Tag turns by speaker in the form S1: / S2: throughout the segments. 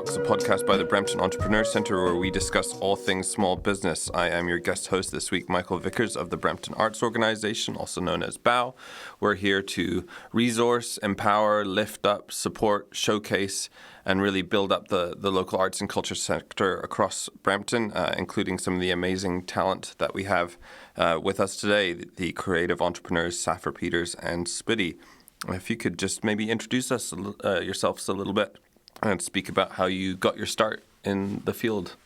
S1: Talks, a podcast by the Brampton Entrepreneur Centre where we discuss all things small business. I am your guest host this week, Michael Vickers of the Brampton Arts Organization, also known as BAO. We're here to resource, empower, lift up, support, showcase, and really build up the local arts and culture sector across Brampton, including some of the amazing talent that we have with us today, the creative entrepreneurs Saphera and Spitty. If you could just maybe introduce yourselves a little bit and speak about how you got your start in the field.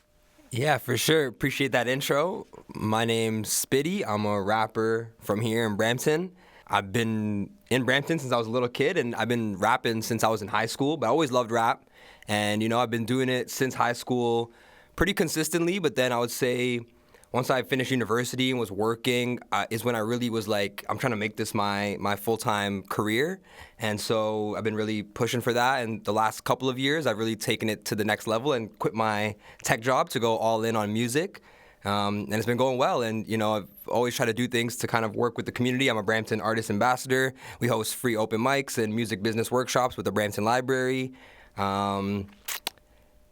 S2: Yeah, for sure. Appreciate that intro. My name's Spitty. I'm a rapper from here in Brampton. I've been in Brampton since I was a little kid, and I've been rapping since I was in high school, but I always loved rap. And, I've been doing it since high school pretty consistently, but then I would say once I finished university and was working is when I really was like, I'm trying to make this my full-time career. And so I've been really pushing for that. And the last couple of years, I've really taken it to the next level and quit my tech job to go all in on music. And it's been going well. And, I've always tried to do things to kind of work with the community. I'm a Brampton Artist Ambassador. We host free open mics and music business workshops with the Brampton Library.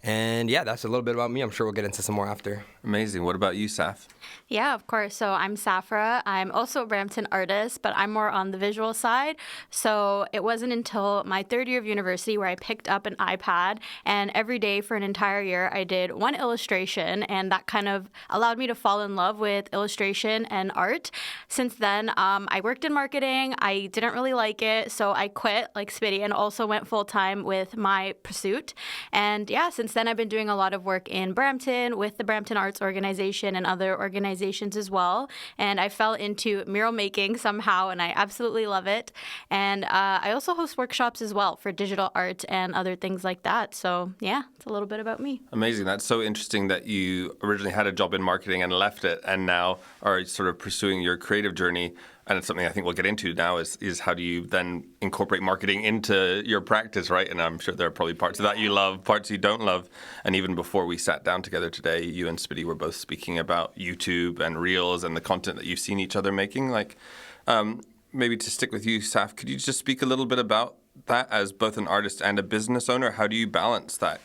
S2: And yeah, that's a little bit about me. I'm sure we'll get into some more after.
S1: Amazing. What about you, Saf?
S3: Yeah, of course. So I'm Saphera. I'm also a Brampton artist, but I'm more on the visual side. So it wasn't until my third year of university where I picked up an iPad, and every day for an entire year I did one illustration, and that kind of allowed me to fall in love with illustration and art. Since then, I worked in marketing. I didn't really like it, so I quit like Spitty and also went full-time with my pursuit. And yeah, since then I've been doing a lot of work in Brampton with the Brampton Arts Organization and other organizations as well. And I fell into mural making somehow, and I absolutely love it. And I also host workshops as well for digital art and other things like that. So yeah, it's a little bit about me.
S1: Amazing. That's so interesting that you originally had a job in marketing and left it and now are sort of pursuing your creative journey. And it's something I think we'll get into now is how do you then incorporate marketing into your practice, right? And I'm sure there are probably parts of that you love, parts you don't love. And even before we sat down together today, you and Spitty were both speaking about YouTube and Reels and the content that you've seen each other making. Maybe to stick with you, Saf, could you just speak a little bit about that as both an artist and a business owner? How do you balance that,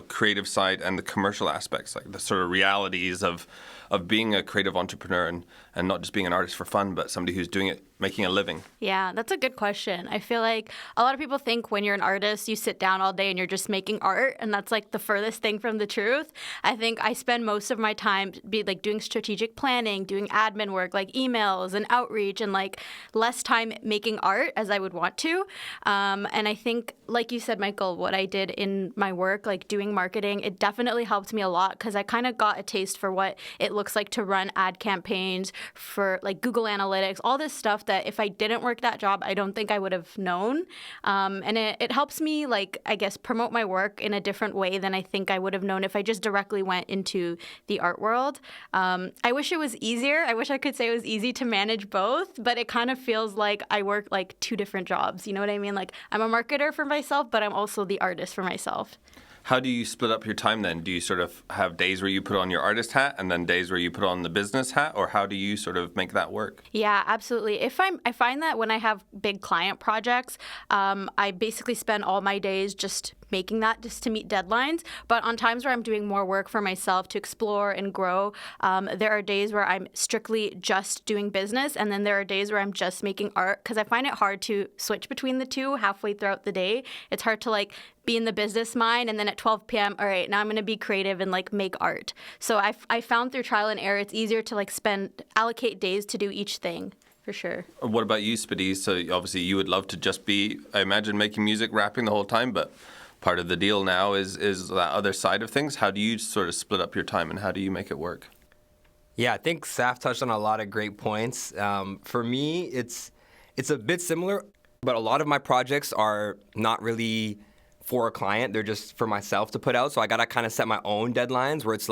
S1: creative side and the commercial aspects, like the sort of realities of being a creative entrepreneur and not just being an artist for fun, but somebody who's doing it, making a living?
S3: Yeah, that's a good question. I feel like a lot of people think when you're an artist, you sit down all day and you're just making art, and that's like the furthest thing from the truth. I think I spend most of my time doing strategic planning, doing admin work, like emails and outreach, and less time making art as I would want to. And I think, like you said, Michael, what I did in my work, like doing marketing, it definitely helped me a lot because I kind of got a taste for what it looks like to run ad campaigns for Google Analytics, all this stuff that if I didn't work that job, I don't think I would have known. And it helps me, promote my work in a different way than I think I would have known if I just directly went into the art world. I wish it was easier. I wish I could say it was easy to manage both, but it kind of feels like I work two different jobs. You know what I mean? I'm a marketer for myself, but I'm also the artist for myself.
S1: How do you split up your time then? Do you sort of have days where you put on your artist hat and then days where you put on the business hat, or how do you sort of make that work?
S3: Yeah, absolutely. I find that when I have big client projects, I basically spend all my days just making that just to meet deadlines. But on times where I'm doing more work for myself to explore and grow, there are days where I'm strictly just doing business, and then there are days where I'm just making art, because I find it hard to switch between the two halfway throughout the day. It's hard to be in the business mind, and then at 12 p.m., all right, now I'm going to be creative and make art. So I found through trial and error, it's easier to allocate days to do each thing. For sure.
S1: What about you, Spitty? So obviously you would love to just be, I imagine, making music, rapping the whole time, but part of the deal now is that other side of things. How do you sort of split up your time and how do you make it work?
S2: Yeah, I think Saf touched on a lot of great points. For me, it's a bit similar, but a lot of my projects are not really for a client. They're just for myself to put out. So I got to kind of set my own deadlines where it's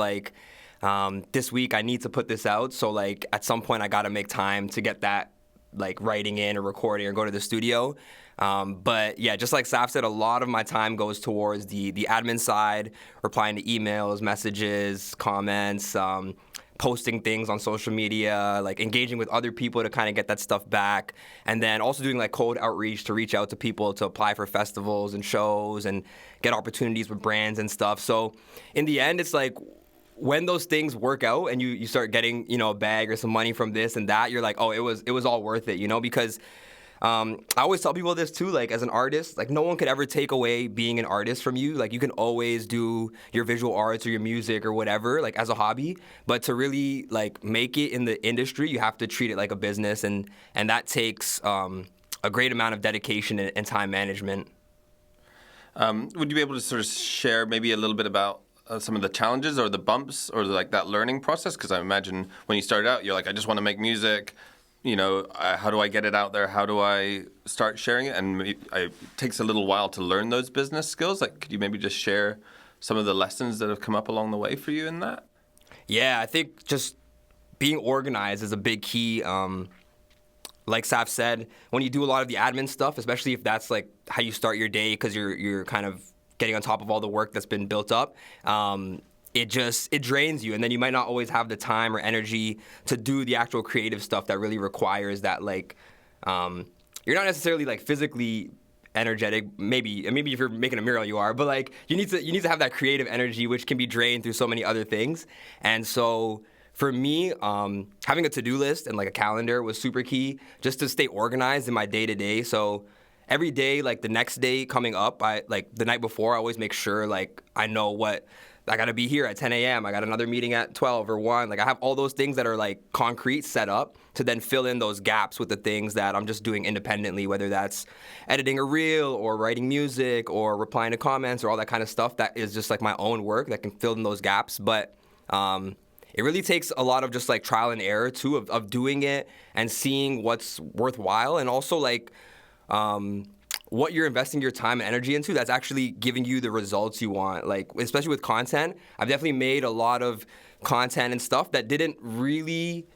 S2: this week I need to put this out. So at some point I got to make time to get that writing in or recording or go to the studio. But yeah, just like Saf said, a lot of my time goes towards the admin side, replying to emails, messages, comments, posting things on social media, like engaging with other people to kind of get that stuff back, and then also doing like cold outreach to reach out to people to apply for festivals and shows and get opportunities with brands and stuff. So in the end, it's like when those things work out and you start getting, a bag or some money from this and that, you're like, oh, it was all worth it, because I always tell people this too, like as an artist, like no one could ever take away being an artist from you. Like you can always do your visual arts or your music or whatever, like as a hobby, but to really like make it in the industry, you have to treat it like a business, and that takes a great amount of dedication and time management.
S1: Would you be able to sort of share maybe a little bit about some of the challenges or the bumps or like that learning process? Because I imagine when you started out, you're like, I just want to make music. How do I get it out there? How do I start sharing it? And it takes a little while to learn those business skills. Like, could you maybe just share some of the lessons that have come up along the way for you in that?
S2: Yeah, I think just being organized is a big key. Like Saf said, when you do a lot of the admin stuff, especially if that's like how you start your day because you're kind of getting on top of all the work that's been built up, it drains you, and then you might not always have the time or energy to do the actual creative stuff that really requires that, like, you're not necessarily like physically energetic. Maybe if you're making a mural you are, but like you need to have that creative energy, which can be drained through so many other things. And so for me, having a to-do list and like a calendar was super key just to stay organized in my day-to-day. So every day, like the next day coming up, the night before, I always make sure like I know what I got to be here at 10 a.m. I got another meeting at 12 or 1. Like I have all those things that are like concrete set up to then fill in those gaps with the things that I'm just doing independently, whether that's editing a reel or writing music or replying to comments or all that kind of stuff that is just like my own work that can fill in those gaps. But it really takes a lot of just like trial and error too of doing it and seeing what's worthwhile, and also like what you're investing your time and energy into that's actually giving you the results you want. Like, especially with content, I've definitely made a lot of content and stuff that didn't really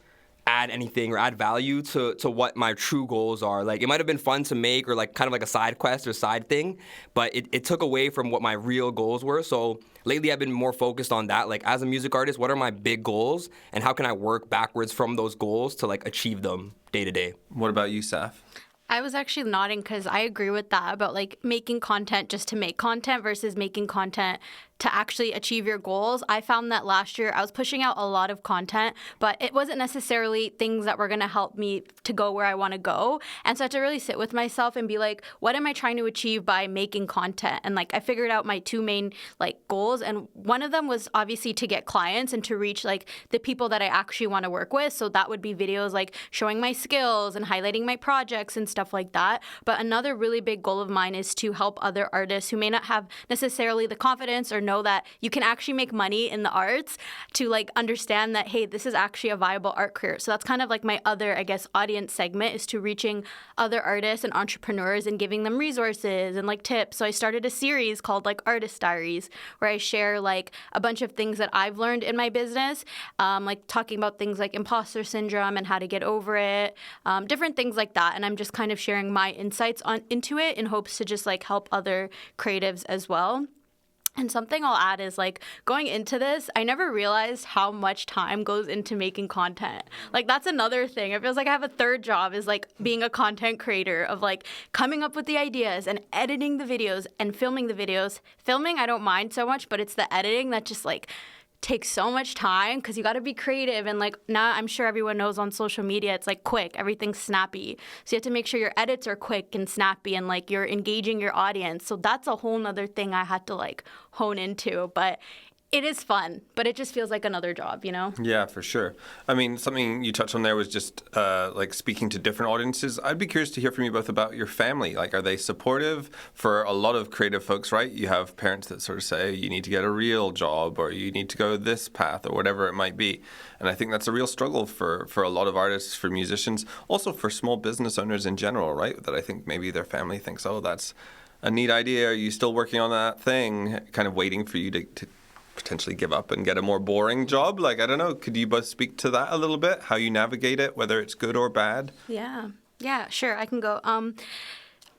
S2: add anything or add value to what my true goals are. Like, it might have been fun to make or like kind of like a side quest or side thing, but it took away from what my real goals were. So lately I've been more focused on that. Like, as a music artist, what are my big goals and how can I work backwards from those goals to like achieve them day to day?
S1: What about you, Saf?
S3: I was actually nodding because I agree with that about like making content just to make content versus making content to actually achieve your goals. I found that last year I was pushing out a lot of content, but it wasn't necessarily things that were going to help me to go where I want to go. And so I had to really sit with myself and be like, what am I trying to achieve by making content? And like I figured out my two main like goals, and one of them was obviously to get clients and to reach like the people that I actually want to work with. So that would be videos like showing my skills and highlighting my projects and stuff like that. But another really big goal of mine is to help other artists who may not have necessarily the confidence or know that you can actually make money in the arts to like understand that, hey, this is actually a viable art career. So that's kind of like my other, I guess, audience segment, is to reaching other artists and entrepreneurs and giving them resources and like tips. So I started a series called like Artist Diaries, where I share like a bunch of things that I've learned in my business, like talking about things like imposter syndrome and how to get over it, different things like that. And I'm just kind of sharing my insights into it in hopes to just like help other creatives as well. And something I'll add is like going into this, I never realized how much time goes into making content. Like that's another thing. It feels like I have a third job, is like being a content creator, of like coming up with the ideas and editing the videos and filming the videos. Filming, I don't mind so much, but it's the editing that just like takes so much time, because you got to be creative. And like now I'm sure everyone knows on social media it's like quick, everything's snappy, so you have to make sure your edits are quick and snappy and like you're engaging your audience. So that's a whole nother thing I had to like hone into. But it is fun, but it just feels like another job, you know?
S1: Yeah, for sure. I mean, something you touched on there was just like speaking to different audiences. I'd be curious to hear from you both about your family. Like, are they supportive? For a lot of creative folks, right? You have parents that sort of say, you need to get a real job, or you need to go this path, or whatever it might be. And I think that's a real struggle for a lot of artists, for musicians, also for small business owners in general, right? That I think maybe their family thinks, oh, that's a neat idea. Are you still working on that thing? Kind of waiting for you to potentially give up and get a more boring job. Like, I don't know, could you both speak to that a little bit? How you navigate it, whether it's good or bad?
S3: Yeah, sure, I can go.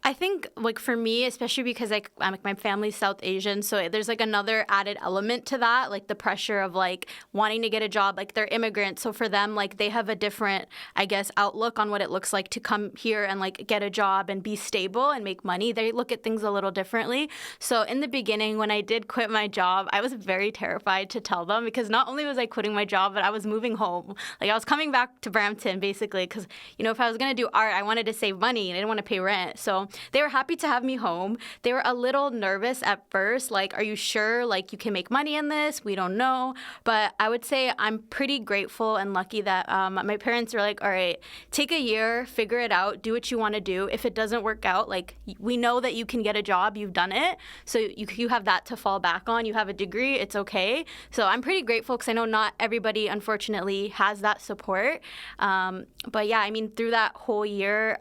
S3: I think, like, for me, especially because I'm like, my family's South Asian, so there's like another added element to that, like the pressure of like wanting to get a job. Like, they're immigrants, so for them, like, they have a different, I guess, outlook on what it looks like to come here and like get a job and be stable and make money. They look at things a little differently. So in the beginning, when I did quit my job, I was very terrified to tell them, because not only was I quitting my job, but I was moving home. Like, I was coming back to Brampton basically, because, you know, if I was going to do art, I wanted to save money and I didn't want to pay rent. So they were happy to have me home. They were a little nervous at first, like, are you sure, like, you can make money in this? We don't know. But I would say I'm pretty grateful and lucky that my parents were like, all right, take a year, figure it out, do what you want to do. If it doesn't work out, like, we know that you can get a job, you've done it, so you have that to fall back on. You have a degree, it's okay. So I'm pretty grateful, because I know not everybody, unfortunately, has that support. But yeah, I mean, through that whole year,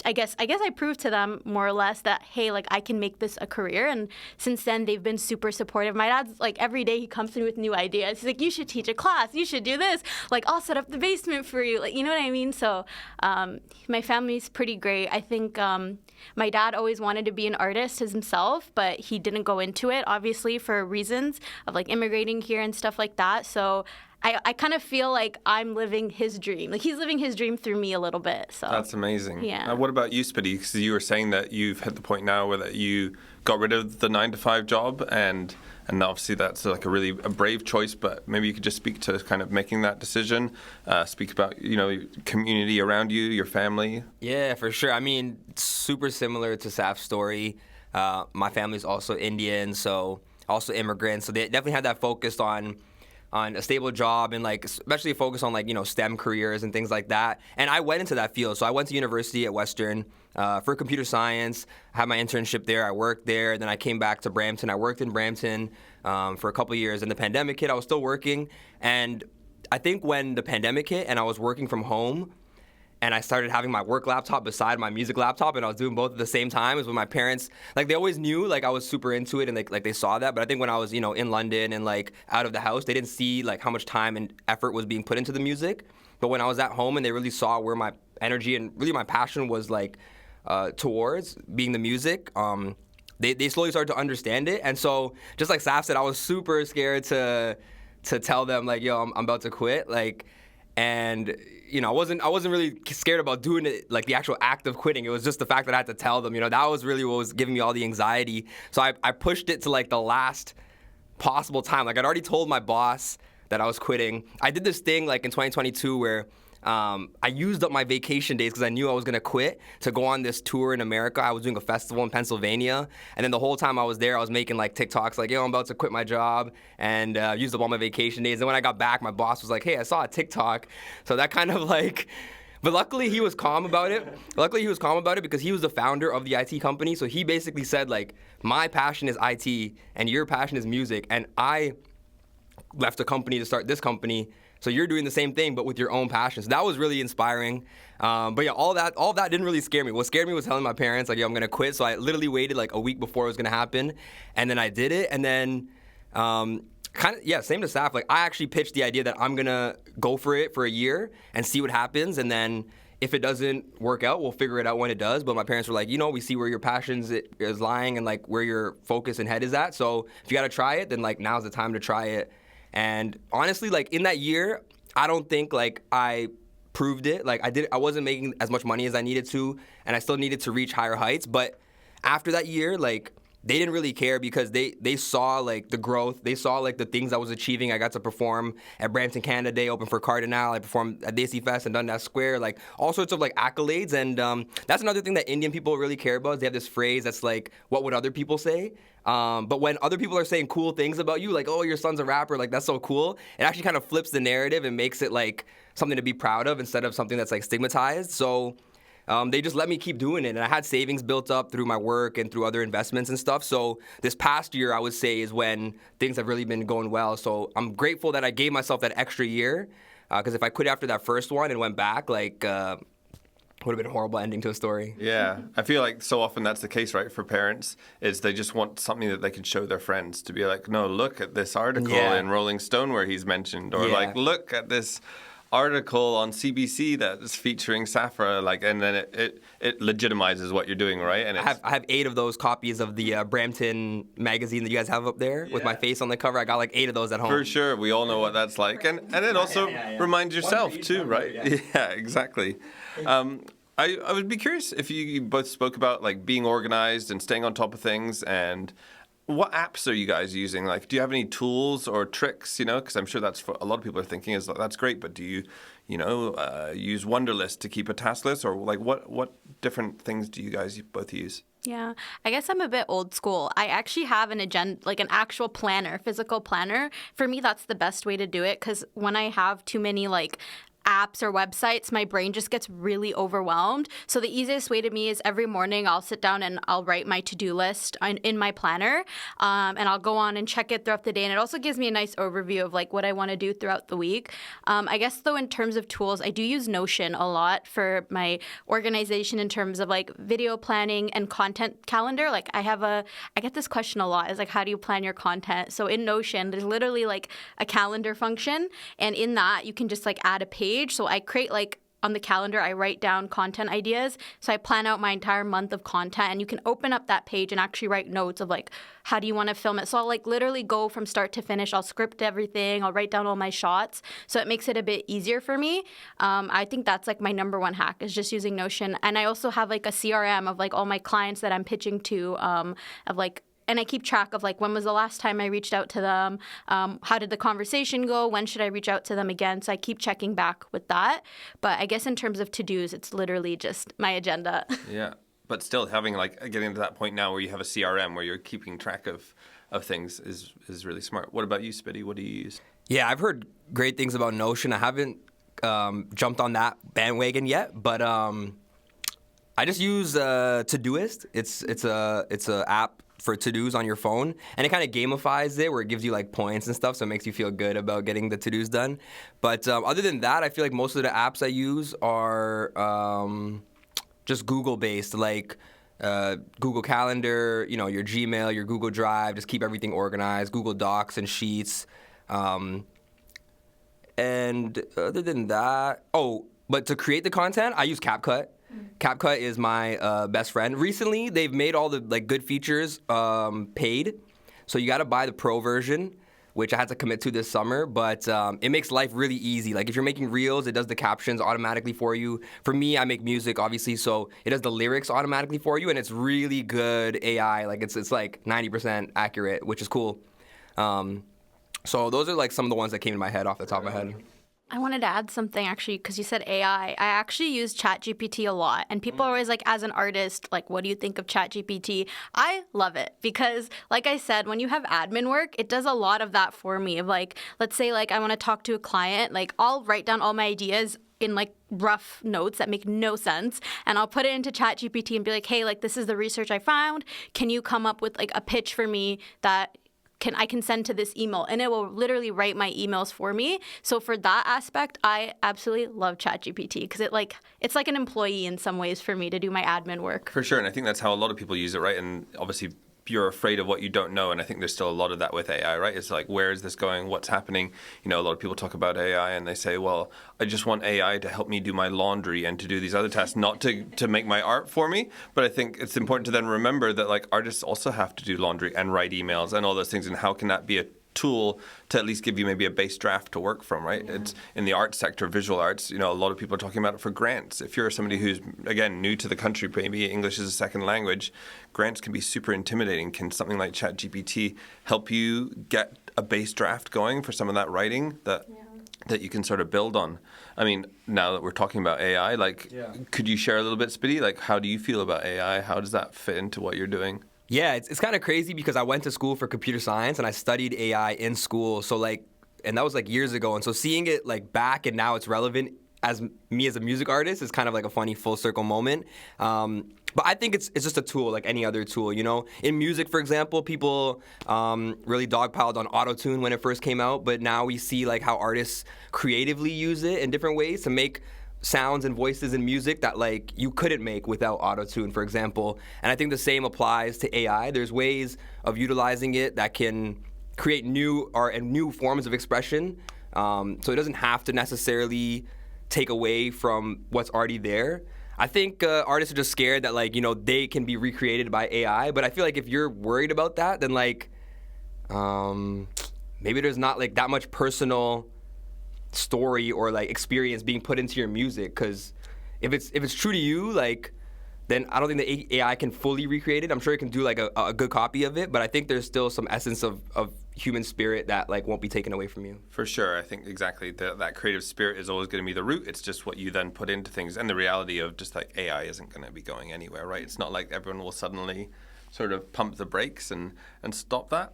S3: I guess I proved to them more or less that, hey, like, I can make this a career. And since then, they've been super supportive. My dad's like, every day he comes to me with new ideas. He's like, you should teach a class. You should do this. Like, I'll set up the basement for you. Like, you know what I mean? So my family's pretty great. I think my dad always wanted to be an artist himself, but he didn't go into it, obviously, for reasons of like immigrating here and stuff like that. So I kind of feel like I'm living his dream. Like, he's living his dream through me a little bit. So
S1: that's amazing.
S3: Yeah.
S1: What about you, Spitty? Because you were saying that you've hit the point now where that you got rid of the 9-to-5 job, and obviously that's like a brave choice. But maybe you could just speak to kind of making that decision. Speak about, you know, community around you, your family.
S2: Yeah, for sure. I mean, super similar to Saf's story. My family's also Indian, so also immigrants. So they definitely had that focus on a stable job, and like especially focus on like, you know, STEM careers and things like that. And I went into that field. So I went to university at Western for computer science. I had my internship there. I worked there. Then I came back to Brampton. I worked in Brampton for a couple of years. And the pandemic hit. I was still working. And I think when the pandemic hit and I was working from home, and I started having my work laptop beside my music laptop, and I was doing both at the same time, is when my parents, like, they always knew, like, I was super into it, and like they saw that. But I think when I was, you know, in London and like out of the house, they didn't see like how much time and effort was being put into the music. But when I was at home and they really saw where my energy and really my passion was like towards being the music, they slowly started to understand it. And so just like Saf said, I was super scared to tell them like, yo, I'm about to quit, like. And, you know, I wasn't really scared about doing it, like the actual act of quitting. It was just the fact that I had to tell them, you know, that was really what was giving me all the anxiety. So I pushed it to like the last possible time. Like, I'd already told my boss that I was quitting. I did this thing like in 2022 where I used up my vacation days, because I knew I was going to quit, to go on this tour in America. I was doing a festival in Pennsylvania. And then the whole time I was there, I was making like TikToks like, yo, I'm about to quit my job, and used up all my vacation days. And when I got back, my boss was like, hey, I saw a TikTok. So that kind of like, but luckily he was calm about it. Because he was the founder of the IT company. So he basically said like, my passion is IT and your passion is music. And I left the company to start this company. So you're doing the same thing, but with your own passion. So that was really inspiring. But yeah, all that didn't really scare me. What scared me was telling my parents, like, yo, I'm going to quit. So I literally waited like a week before it was going to happen. And then I did it. And then same to Saf. Like, I actually pitched the idea that I'm going to go for it for a year and see what happens. And then if it doesn't work out, we'll figure it out when it does. But my parents were like, you know, we see where your passions is lying and like where your focus and head is at. So if you got to try it, then like now's the time to try it. And honestly, like in that year, I don't think like I proved it. Like I wasn't making as much money as I needed to, and I still needed to reach higher heights. But after that year, like, they didn't really care, because they saw like the growth. They saw like the things I was achieving. I got to perform at Brampton Canada Day, open for Cardinal. I performed at Desi Fest and Dundas Square, like all sorts of like accolades. And that's another thing that Indian people really care about. Is they have this phrase that's like, what would other people say? But when other people are saying cool things about you, like, oh, your son's a rapper, like, that's so cool, it actually kind of flips the narrative and makes it like something to be proud of instead of something that's like stigmatized. So they just let me keep doing it. And I had savings built up through my work and through other investments and stuff. So this past year, I would say, is when things have really been going well. So I'm grateful that I gave myself that extra year, because if I quit after that first one and went back, like, would have been a horrible ending to a story.
S1: Yeah, I feel like so often that's the case, right, for parents, is they just want something that they can show their friends, to be like, no, look at this article in Rolling Stone where he's mentioned, or like, look at this article on CBC that's featuring Saphera, like, and then it legitimizes what you're doing, right? And
S2: I have 8 of those copies of the Brampton magazine that you guys have up there with my face on the cover. I got like 8 of those at home.
S1: For sure, we all know what that's like, and it also reminds yourself too, right? Yeah, exactly. I would be curious if you both spoke about like being organized and staying on top of things, and what apps are you guys using? Like, do you have any tools or tricks? You know, because I'm sure that's what a lot of people are thinking is like, that's great, but do you, use Wunderlist to keep a task list, or like what different things do you guys both use?
S3: Yeah, I guess I'm a bit old school. I actually have an agenda, like an actual planner, physical planner. For me, that's the best way to do it, because when I have too many like apps or websites, my brain just gets really overwhelmed. So the easiest way to me is every morning I'll sit down and I'll write my to-do list in my planner, and I'll go on and check it throughout the day. And it also gives me a nice overview of like what I want to do throughout the week. I guess though, in terms of tools, I do use Notion a lot for my organization in terms of like video planning and content calendar. Like I get this question a lot, is like, how do you plan your content? So in Notion, there's literally like a calendar function, and in that you can just like add a page. So I create like on the calendar, I write down content ideas. So I plan out my entire month of content, and you can open up that page and actually write notes of like, how do you want to film it? So I'll like literally go from start to finish. I'll script everything. I'll write down all my shots. So it makes it a bit easier for me. I think that's like my number one hack, is just using Notion. And I also have like a CRM of like all my clients that I'm pitching to, and I keep track of like, when was the last time I reached out to them? How did the conversation go? When should I reach out to them again? So I keep checking back with that. But I guess in terms of to-dos, it's literally just my agenda.
S1: Yeah, but still having like getting to that point now where you have a CRM where you're keeping track of things is really smart. What about you, Spitty? What do you use?
S2: Yeah, I've heard great things about Notion. I haven't jumped on that bandwagon yet, but I just use Todoist. It's a app for to-dos on your phone, and it kind of gamifies it, where it gives you like points and stuff, so it makes you feel good about getting the to-dos done. But other than that, I feel like most of the apps I use are just Google-based, like Google Calendar, your Gmail, your Google Drive, just keep everything organized, Google Docs and Sheets. And other than that, but to create the content, I use CapCut. CapCut is my best friend. Recently, they've made all the like good features paid, so you got to buy the pro version, which I had to commit to this summer. But it makes life really easy. Like if you're making reels, it does the captions automatically for you. For me, I make music, obviously, so it does the lyrics automatically for you, and it's really good AI. Like it's like 90% accurate, which is cool. So those are like some of the ones that came to my head off the top of my head.
S3: I wanted to add something, actually, because you said AI. I actually use ChatGPT a lot, and people are always like, as an artist, like, what do you think of ChatGPT? I love it because, like I said, when you have admin work, it does a lot of that for me. Of like, let's say like I want to talk to a client, like I'll write down all my ideas in like rough notes that make no sense, and I'll put it into ChatGPT and be like, hey, like this is the research I found. Can you come up with like a pitch for me that I can send to this email, and it will literally write my emails for me. So for that aspect, I absolutely love ChatGPT because it's like an employee in some ways for me to do my admin work.
S1: For sure, and I think that's how a lot of people use it, right? And obviously you're afraid of what you don't know, and I think there's still a lot of that with AI, right? It's like, where is this going? What's happening? A lot of people talk about AI and they say, well, I just want AI to help me do my laundry and to do these other tasks, not to make my art for me. But I think it's important to then remember that like artists also have to do laundry and write emails and all those things, and how can that be a tool to at least give you maybe a base draft to work from, right? Yeah. It's in the arts sector, visual arts, a lot of people are talking about it for grants. If you're somebody who's, again, new to the country, maybe English is a second language, grants can be super intimidating. Can something like ChatGPT help you get a base draft going for some of that writing that you can sort of build on? I mean, now that we're talking about AI, could you share a little bit, Spitty? Like, how do you feel about AI? How does that fit into what you're doing?
S2: Yeah, it's kind of crazy because I went to school for computer science and I studied AI in school. So and that was like years ago. And so seeing it like back and now it's relevant as me as a music artist is kind of like a funny full circle moment. But I think it's just a tool like any other tool, In music, for example, people really dogpiled on auto-tune when it first came out. But now we see like how artists creatively use it in different ways to make sounds and voices in music that like you couldn't make without auto-tune, for example. And I think the same applies to AI. There's ways of utilizing it that can create new art and new forms of expression So it doesn't have to necessarily take away from what's already there. I think artists are just scared that, like, they can be recreated by AI. But I feel like if you're worried about that, then, like, maybe there's not, like, that much personal story or, like, experience being put into your music. Because if it's true to you, like, then I don't think the AI can fully recreate it. I'm sure it can do, like, a good copy of it. But I think there's still some essence of human spirit that, like, won't be taken away from you.
S1: For sure. I think exactly that creative spirit is always going to be the root. It's just what you then put into things. And the reality of just, like, AI isn't going to be going anywhere, right? It's not like everyone will suddenly sort of pump the brakes and stop that.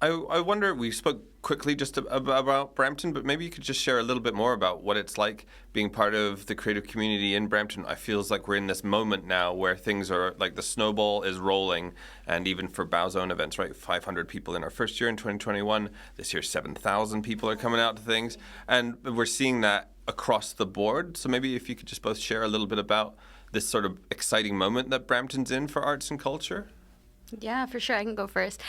S1: I wonder, we spoke quickly just about Brampton, but maybe you could just share a little bit more about what it's like being part of the creative community in Brampton. I feels like we're in this moment now where things are, like, the snowball is rolling, and even for BAO's own events, right? 500 people in our first year in 2021. This year, 7,000 people are coming out to things, and we're seeing that across the board. So maybe if you could just both share a little bit about this sort of exciting moment that Brampton's in for arts and culture.
S3: Yeah, for sure. I can go first.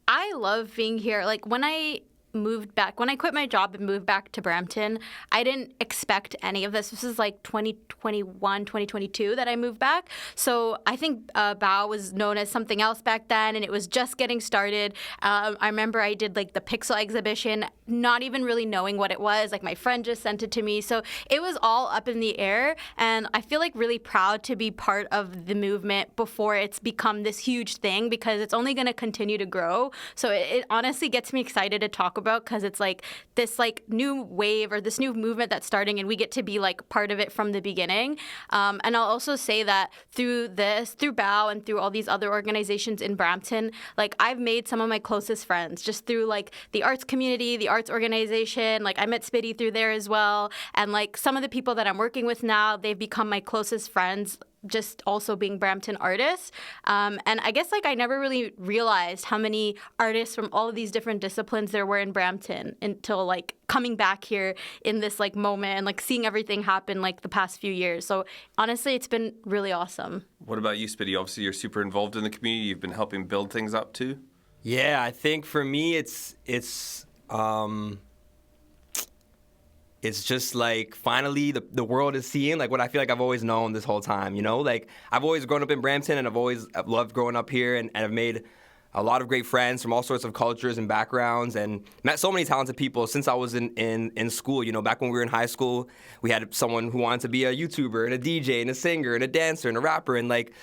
S3: I love being here. Like, when I quit my job and moved back to Brampton, I didn't expect any of this. This is like 2021, 2022 that I moved back. So I think BAO was known as something else back then, and it was just getting started. I remember I did, like, the Pixel exhibition, not even really knowing what it was. Like, my friend just sent it to me. So it was all up in the air, and I feel, like, really proud to be part of the movement before it's become this huge thing, because it's only going to continue to grow. So it honestly gets me excited to talk about, because it's like this, like, new wave or this new movement that's starting, and we get to be, like, part of it from the beginning. And I'll also say that through BAO and through all these other organizations in Brampton, like, I've made some of my closest friends just through, like, the arts community, the arts organization. Like, I met Spitty through there as well. And, like, some of the people that I'm working with now, they've become my closest friends, just also being Brampton artists. And I guess, like, I never really realized how many artists from all of these different disciplines there were in Brampton until, like, coming back here in this, like, moment and, like, seeing everything happen, like, the past few years. So honestly, it's been really awesome. What
S1: about you, Spitty? Obviously, you're super involved in the community. You've been helping build things up too.
S2: Yeah, I think for me, it's just, like, finally the world is seeing, like, what I feel like I've always known this whole time, Like, I've always grown up in Brampton, and I've loved growing up here, and I've made a lot of great friends from all sorts of cultures and backgrounds, and met so many talented people since I was in school. Back when we were in high school, we had someone who wanted to be a YouTuber and a DJ and a singer and a dancer and a rapper, and, like,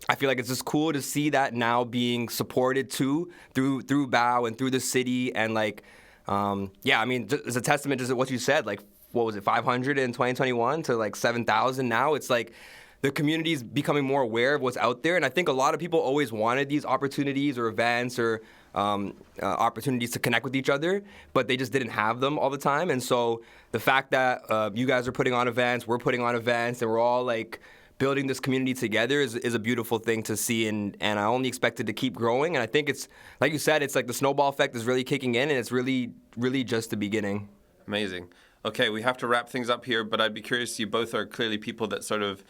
S2: I feel like it's just cool to see that now being supported too through BAO and through the city, and, like, I mean, it's a testament to what you said. Like, what was it, 500 in 2021 to, like, 7,000 now? It's like the community's becoming more aware of what's out there, and I think a lot of people always wanted these opportunities or events or opportunities to connect with each other, but they just didn't have them all the time. And so the fact that you guys are putting on events, we're putting on events, and we're all, like, building this community together is a beautiful thing to see, and I only expect it to keep growing. And I think it's, like you said, it's like the snowball effect is really kicking in, and it's really, really just the beginning.
S1: Amazing. Okay, we have to wrap things up here, but I'd be curious, you both are clearly people that sort of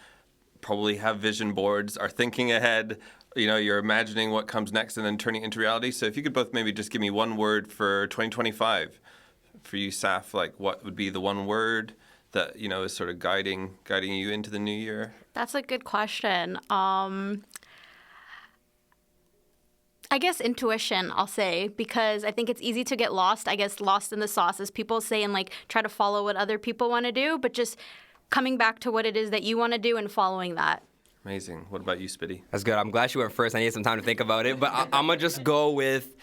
S1: probably have vision boards, are thinking ahead, you're imagining what comes next and then turning it into reality. So if you could both maybe just give me one word for 2025. For you, Saf, like, what would be the one word that, is sort of guiding you into the new year?
S3: That's a good question. I guess intuition, I'll say, because I think it's easy to get lost, lost in the sauce, as people say, and, like, try to follow what other people want to do, but just coming back to what it is that you want to do and following that.
S1: Amazing. What about you, Spitty?
S2: That's good. I'm glad you went first. I needed some time to think about it, but I'm going to just go with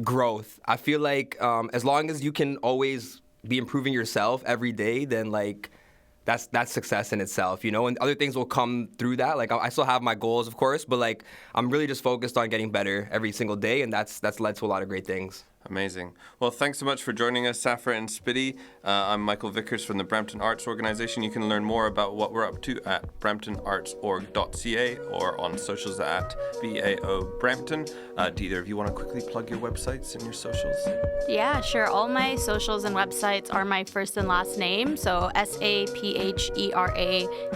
S2: growth. I feel like as long as you can always be improving yourself every day, then, like, that's success in itself, and other things will come through that. Like, I still have my goals, of course, but, like, I'm really just focused on getting better every single day, and that's led to a lot of great things.
S1: Amazing. Well, thanks so much for joining us, Saphera and Spitty. I'm Michael Vickers from the Brampton Arts Organization. You can learn more about what we're up to at bramptonartsorg.ca or on socials at BAO Brampton. Do either of you want to quickly plug your websites and your socials?
S3: Yeah, sure. All my socials and websites are my first and last name, so Saphera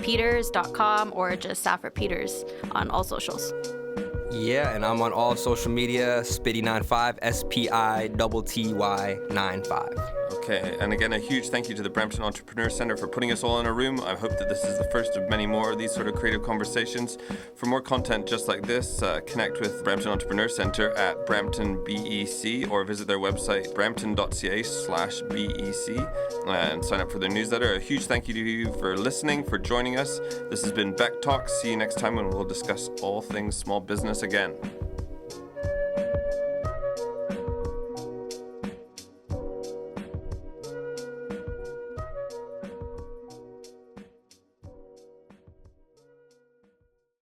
S3: Peters.com or just Saphera Peters on all socials.
S2: Yeah, and I'm on all social media, Spitty95, SPITTY95.
S1: Okay, and again, a huge thank you to the Brampton Entrepreneur Centre for putting us all in a room. I hope that this is the first of many more of these sort of creative conversations. For more content just like this, connect with Brampton Entrepreneur Centre at Brampton BEC or visit their website brampton.ca/BEC and sign up for their newsletter. A huge thank you to you for listening, for joining us. This has been Bec Talks. See you next time when we'll discuss all things small business again.